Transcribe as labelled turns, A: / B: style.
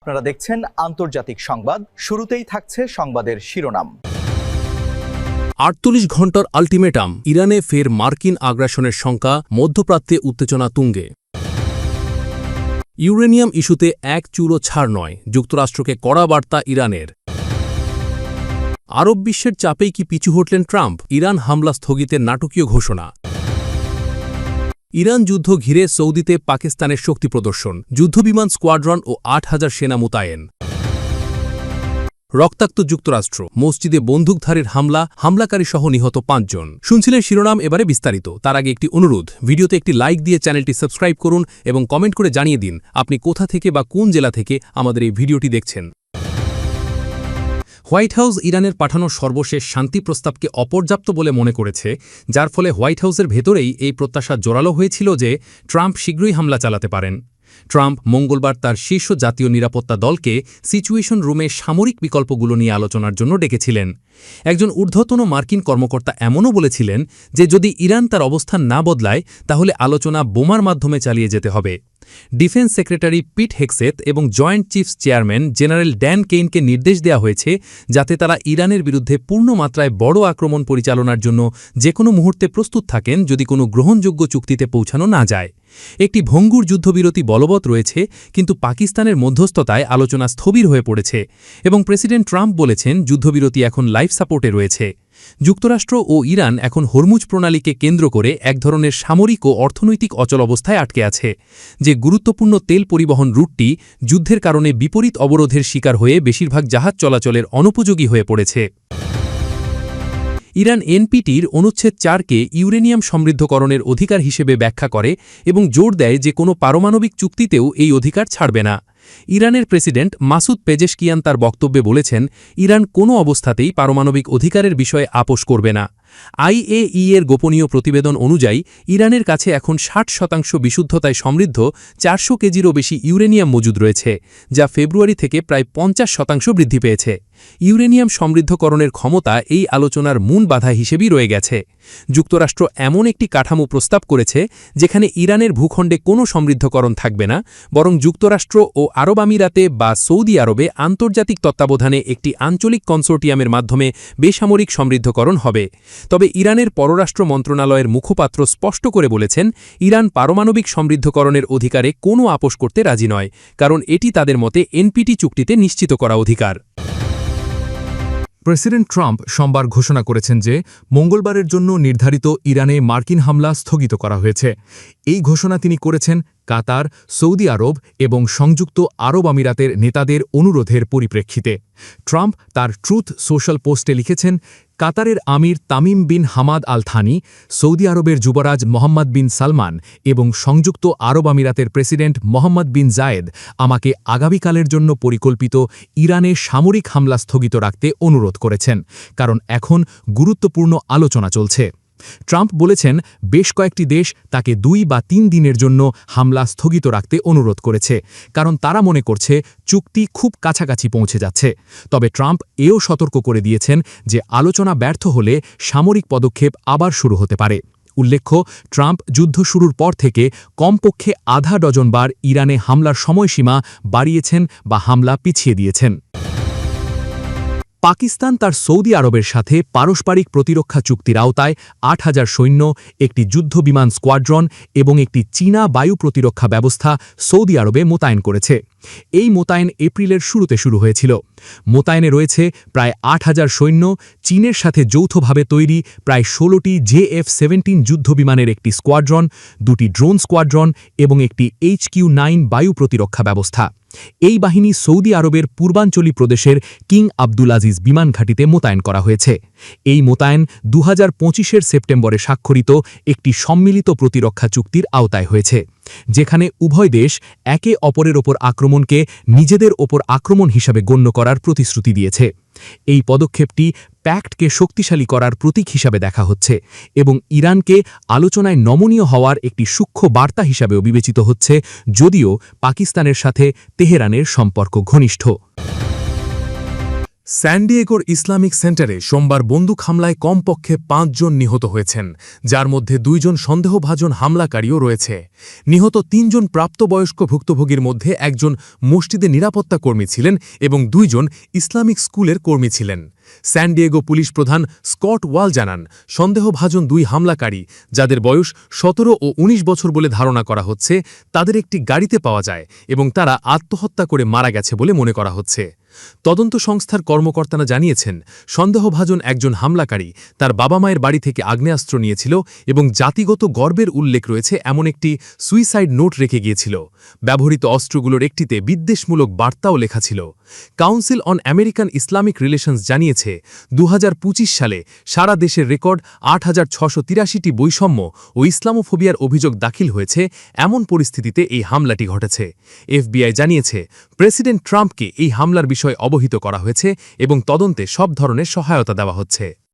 A: আপনারা দেখছেন আন্তর্জাতিক সংবাদ। শুরুতেই থাকছে সংবাদের শিরোনাম।
B: ৪৮ ঘণ্টার আল্টিমেটাম, ইরানে ফের মার্কিন আগ্রাসনের শঙ্কা, মধ্যপ্রাচ্যে উত্তেজনা তুঙ্গে। ইউরেনিয়াম ইস্যুতে এক চুলও ছাড় নয়, যুক্তরাষ্ট্রকে কড়া বার্তা ইরানের। আরব বিশ্বের চাপেই কি পিছু হটলেন ট্রাম্প? ইরান হামলা স্থগিতের নাটকীয় ঘোষণা। ইরান যুদ্ধ ঘিরে সৌদিতে পাকিস্তানের শক্তি প্রদর্শন, যুদ্ধবিমান স্কোয়াড্রন ও ৮,০০০ সেনা মোতায়েন। রক্তাক্ত যুক্তরাষ্ট্র, মসজিদে বন্দুকধারীর হামলাকারী সহ নিহত ৫ জন। শুনছিলেন শিরোনাম, এবারে বিস্তারিত। তার আগে একটি অনুরোধ, ভিডিওতে একটি লাইক দিয়ে চ্যানেলটি সাবস্ক্রাইব করুন এবং কমেন্ট করে জানিয়ে দিন আপনি কোথা থেকে বা কোন জেলা থেকে আমাদের এই ভিডিওটি দেখছেন। হোয়াইট হাউস ইরানের পাঠানো সর্বশেষ শান্তি প্রস্তাবকে অপর্যাপ্ত বলে মনে করেছে, যার ফলে হোয়াইট হাউসের ভেতরেই এই প্রত্যাশা জোরালো হয়েছিল যে ট্রাম্প শীঘ্রই হামলা চালাতে পারেন। ট্রাম্প মঙ্গলবার তার শীর্ষ জাতীয় নিরাপত্তা দলকে সিচুয়েশন রুমে সামরিক বিকল্পগুলো নিয়ে আলোচনার জন্য ডেকেছিলেন। একজন ঊর্ধ্বতন মার্কিন কর্মকর্তা এমনও বলেছিলেন যে যদি ইরান তার অবস্থান না বদলায় তাহলে আলোচনা বোমার মাধ্যমে চালিয়ে যেতে হবে। ডিফেন্স সেক্রেটারি পিট হেগসেথ এবং joint chiefs chairman general Dan কেইনকে নির্দেশ দেওয়া হয়েছে যাতে তারা ইরানের বিরুদ্ধে পূর্ণমাত্রায় বড় আক্রমণ পরিচালনার জন্য যে কোনো মুহূর্তে প্রস্তুত থাকেন যদি কোনো গ্রহণযোগ্য চুক্তিতে পৌঁছানো না যায়। একটি ভঙ্গুর যুদ্ধবিরতি বলবৎ রয়েছে, কিন্তু পাকিস্তানের মধ্যস্থতায় আলোচনা স্থবির হয়ে পড়েছে এবং প্রেসিডেন্ট ট্রাম্প বলেছেন যুদ্ধবিরতি এখন লাইফ সাপোর্টে রয়েছে। যুক্তরাষ্ট্র ও ইরান এখন হরমুজ প্রণালীকে কেন্দ্র করে এক ধরনের সামরিক ও অর্থনৈতিক অচল অবস্থায় আটকে আছে। যে গুরুত্বপূর্ণ তেল পরিবহন রুটটি যুদ্ধের কারণে বিপরীত অবরোধের শিকার হয়ে বেশিরভাগ জাহাজ চলাচলের অনুপযোগী হয়ে পড়েছে। ইরান এনপিটির অনুচ্ছেদ ৪কে ইউরেনিয়াম সমৃদ্ধকরণের অধিকার হিসেবে ব্যাখ্যা করে এবং জোর দেয় যে কোনো পারমাণবিক চুক্তিতেও এই অধিকার ছাড়বে না। ইরানের প্রেসিডেন্ট মাসুদ পেজেশকিয়ান তার বক্তব্যে বলেছেন, ইরান কোনো অবস্থাতেই পারমাণবিক অধিকারের বিষয়ে আপোস করবে না। আইএই এর গোপনীয় প্রতিবেদন অনুযায়ী ইরানের কাছে এখন ৬০% বিশুদ্ধতায় সমৃদ্ধ ৪০০ কেজিরও বেশি ইউরেনিয়াম মজুদ রয়েছে, যা ফেব্রুয়ারি থেকে প্রায় ৫০% বৃদ্ধি পেয়েছে। ইউরেনিয়াম সমৃদ্ধকরণের ক্ষমতা এই আলোচনার মূল বাধা হিসেবেই রয়ে গেছে। যুক্তরাষ্ট্র এমন একটি কাঠামো প্রস্তাব করেছে যেখানে ইরানের ভূখণ্ডে কোনো সমৃদ্ধকরণ থাকবে না, বরং যুক্তরাষ্ট্র ও আরব আমিরাতে বা সৌদি আরবে আন্তর্জাতিক তত্ত্বাবধানে একটি আঞ্চলিক কনসোর্টিয়ামের মাধ্যমে বেসামরিক সমৃদ্ধকরণ হবে। তবে ইরানের পররাষ্ট্র মন্ত্রণালয়ের মুখপাত্র স্পষ্ট করে বলেছেন, ইরান পারমাণবিক সমৃদ্ধকরণের অধিকারে কোনো আপোস করতে রাজি নয়, কারণ এটি তাদের মতে এনপিটি চুক্তিতে নিশ্চিত করা অধিকার।
C: প্রেসিডেন্ট ট্রাম্প সোমবার ঘোষণা করেছেন যে মঙ্গলবারের জন্য নির্ধারিত ইরানে মার্কিন হামলা স্থগিত করা হয়েছে। এই ঘোষণা তিনি করেছেন কাতার, সৌদি আরব এবং সংযুক্ত আরব আমিরাতের নেতাদের অনুরোধের পরিপ্রেক্ষিতে। ট্রাম্প তার ট্রুথ সোশ্যাল পোস্টে লিখেছেন, কাতারের আমির Tamim bin Hamad Al Thani, Saudi আরবের যুবরাজ মোহাম্মদ বিন সালমান এবং সংযুক্ত আরব আমিরাতের প্রেসিডেন্ট মোহাম্মদ বিন জায়েদ আমাকে আগামীকালের জন্য পরিকল্পিত ইরানে সামরিক হামলা স্থগিত রাখতে অনুরোধ করেছেন, কারণ এখন গুরুত্বপূর্ণ আলোচনা চলছে। ট্রাম্প বলেছেন বেশ কয়েকটি দেশ তাকে ২ বা ৩ দিনের জন্য হামলা স্থগিত রাখতে অনুরোধ করেছে, কারণ তারা মনে করছে চুক্তি খুব কাছাকাছি পৌঁছে যাচ্ছে। তবে ট্রাম্প এও সতর্ক করে দিয়েছেন যে আলোচনা ব্যর্থ হলে সামরিক পদক্ষেপ আবার শুরু হতে পারে। উল্লেখ্য, ট্রাম্প যুদ্ধ শুরুর পর থেকে কমপক্ষে আধা ডজন বার ইরানে হামলার সময়সীমা বাড়িয়েছেন বা হামলা পিছিয়ে দিয়েছেন। পাকিস্তান তার সৌদি আরবের সাথে পারস্পরিক প্রতিরক্ষা চুক্তির আওতায় ৮,০০০ সৈন্য, একটি যুদ্ধবিমান স্কোয়াড্রন এবং একটি চীনা বায়ু প্রতিরক্ষা ব্যবস্থা সৌদি আরবে মোতায়েন করেছে। এই মোতায়েন এপ্রিলের শুরুতে শুরু হয়েছিল। মোতায়েনে রয়েছে প্রায় ৮,০০০ সৈন্য, চীনের সাথে যৌথভাবে তৈরি প্রায় ১৬টি JF-17 যুদ্ধবিমানের একটি স্কোয়াড্রন, ২টি ড্রোন স্কোয়াড্রন এবং একটি HQ-9 বায়ু প্রতিরক্ষা ব্যবস্থা। এই বাহিনী সৌদি আরবের পূর্বাঞ্চলী প্রদেশের কিং আব্দুল আজিজ বিমান ঘাঁটিতে মোতায়েন করা হয়েছে। এই মোতায়েন ২০২৫-এর সেপ্টেম্বরে স্বাক্ষরিত একটি সম্মিলিত প্রতিরক্ষা চুক্তির আওতায় হয়েছে, যেখানে উভয় দেশ একে অপরের ওপর আক্রমণকে নিজেদের ওপর আক্রমণ হিসাবে গণ্য করার প্রতিশ্রুতি দিয়েছে। এই পদক্ষেপটি প্যাক্টকে শক্তিশালী করার প্রতীক হিসাবে দেখা হচ্ছে এবং ইরানকে আলোচনায় নমনীয় হওয়ার একটি সূক্ষ্ম বার্তা হিসাবেও বিবেচিত হচ্ছে, যদিও পাকিস্তানের সাথে তেহরানের সম্পর্ক ঘনিষ্ঠ। স্যানডিয়েগোর ইসলামিক সেন্টারে সোমবার বন্দুক হামলায় কমপক্ষে ৫ জন নিহত হয়েছেন, যার মধ্যে ২ জন সন্দেহভাজন হামলাকারীও রয়েছে। নিহত ৩ জন প্রাপ্তবয়স্ক ভুক্তভোগীর মধ্যে একজন মসজিদে নিরাপত্তা কর্মী ছিলেন এবং ২ জন ইসলামিক স্কুলের কর্মী ছিলেন। স্যানডিয়েগো পুলিশ প্রধান স্কট ওয়াল জানান, সন্দেহভাজন ২ হামলাকারী, যাদের বয়স ১৭ ও ১৯ বছর বলে ধারণা করা হচ্ছে, তাদের একটি গাড়িতে পাওয়া যায় এবং তারা আত্মহত্যা করে মারা গেছে বলে মনে করা হচ্ছে। তদন্ত সংস্থার কর্মকর্তারা জানিয়েছেন, সন্দেহভাজন একজন হামলাকারী তার বাবা মায়ের বাড়ি থেকে আগ্নেয়াস্ত্র নিয়েছিল এবং জাতিগত গর্বের উল্লেখ রয়েছে এমন একটি সুইসাইড নোট রেখে গিয়েছিল। ব্যবহৃত অস্ত্রগুলোর একটিতে বিদ্বেষমূলক বার্তাও লেখা ছিল। Council on American Islamic relations জানিয়েছে, ২০২৫ সালে সারা দেশের রেকর্ড ৮,৬৮৩টি বৈষম্য ও ইসলামোফোবিয়ার অভিযোগ দাখিল হয়েছে। এমন পরিস্থিতিতে এই হামলাটি ঘটেছে। এফবিআই জানিয়েছে, প্রেসিডেন্ট ট্রাম্পকে এই হামলার বিষয়ে অবহিত করা হয়েছে এবং তদন্তে সব ধরনের সহায়তা দেওয়া হচ্ছে।